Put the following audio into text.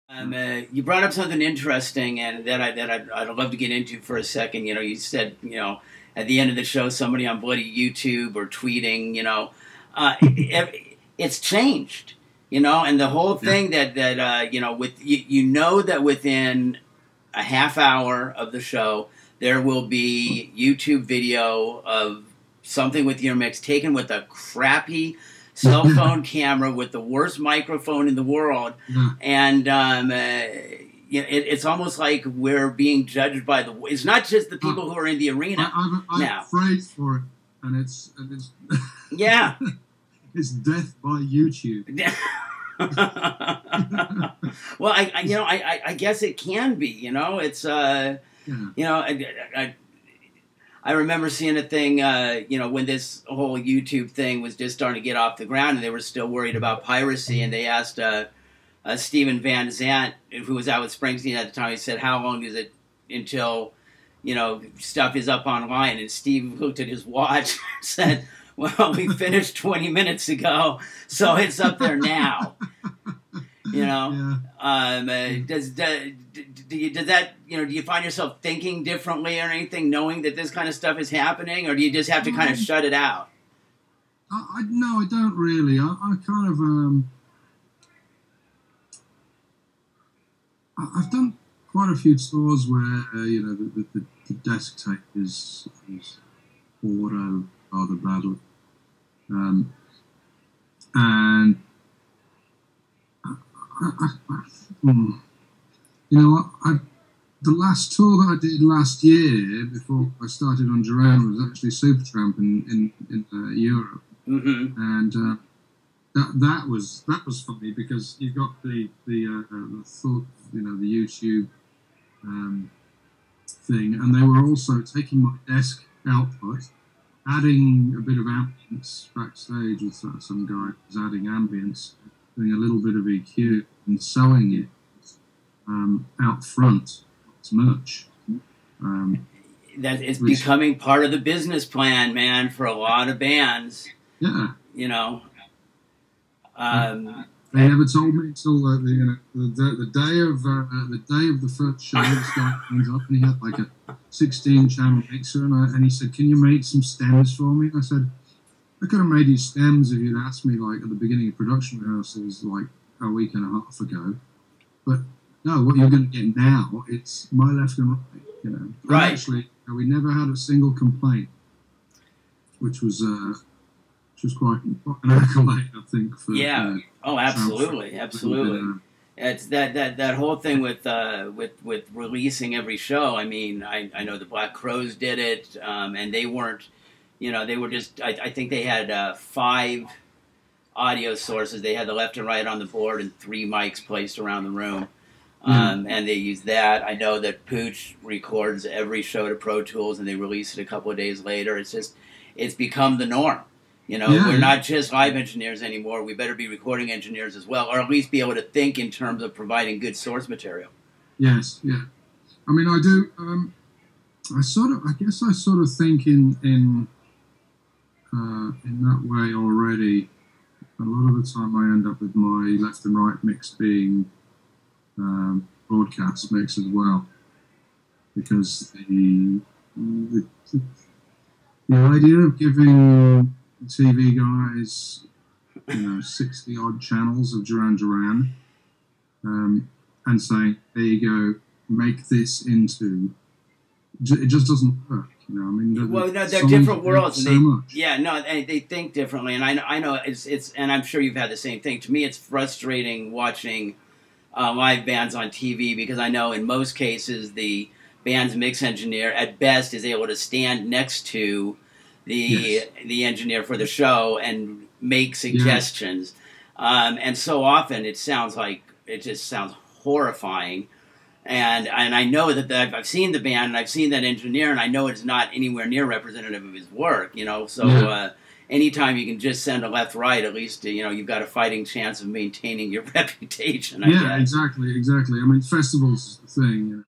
You brought up something interesting, and I'd love to get into for a second. You know, you said at the end of the show, somebody on bloody YouTube or tweeting. It's changed. And the whole Yeah. thing that with you that within a half hour of the show, there will be YouTube video of something with your mix taken with a crappy cell phone camera with the worst microphone in the world, Yeah. and it's almost like we're being judged by the. It's not just the people who are in the arena I have now. a phrase for it, and it's Yeah. it's death by YouTube. Well, I guess it can be. It's Yeah. I remember seeing a thing, when this whole YouTube thing was just starting to get off the ground, and they were still worried about piracy, and they asked Steven Van Zandt, who was out with Springsteen at the time. He said, "How long is it until stuff is up online?" And Steve looked at his watch and said, "Well, we finished 20 minutes ago, so it's up there now." Yeah. Does that do you find yourself thinking differently or anything, knowing that this kind of stuff is happening, or do you just have to kind of shut it out? No, I don't really. I kind of I've done quite a few tours where the desk tape is auto rather badly, and the last tour that I did last year before I started on Duran was actually Supertramp in Europe, and that was funny because you got the thought, the YouTube thing, and they were also taking my desk output, adding a bit of ambience backstage with some guy who's adding ambience, doing a little bit of EQ and selling it out front as merch. That it's becoming part of the business plan, man, for a lot of bands. Yeah. They never told me until the day of the first show. This guy comes up and he had like a 16-channel mixer, and he said, "Can you make some stems for me?" I said, "I could have made you stems if you'd asked me like at the beginning of production rehearsals like a week and a half ago. But no, what you're going to get now, it's my left and right. Right. And actually, we never had a single complaint, which was quite an accolade, I think. For Oh, absolutely. It's that whole thing with releasing every show. I mean, I know the Black Crowes did it, and they weren't. They were just. I think they had 5 audio sources. They had the left and right on the board and 3 mics placed around the room, and they used that. I know that Pooch records every show to Pro Tools, and they release it a couple of days later. It's become the norm. We're not just live engineers anymore. We better be recording engineers as well, or at least be able to think in terms of providing good source material. Yes, yeah. I mean, I do. I guess I sort of think in that way already. A lot of the time, I end up with my left and right mix being broadcast mix as well, because the idea of giving TV guys 60 odd channels of Duran Duran, and saying, "There you go, make this into," it just doesn't work. I mean, they're different worlds. So much. They think differently, and I know it's, and I'm sure you've had the same thing. To me, it's frustrating watching live bands on TV because I know in most cases the band's mix engineer at best is able to stand next to the engineer for the show and make suggestions, and so often it just sounds horrifying. And I know that I've seen the band and I've seen that engineer, and I know it's not anywhere near representative of his work. So anytime you can just send a left right, at least you've got a fighting chance of maintaining your reputation. I guess. Exactly. I mean, festivals is the thing.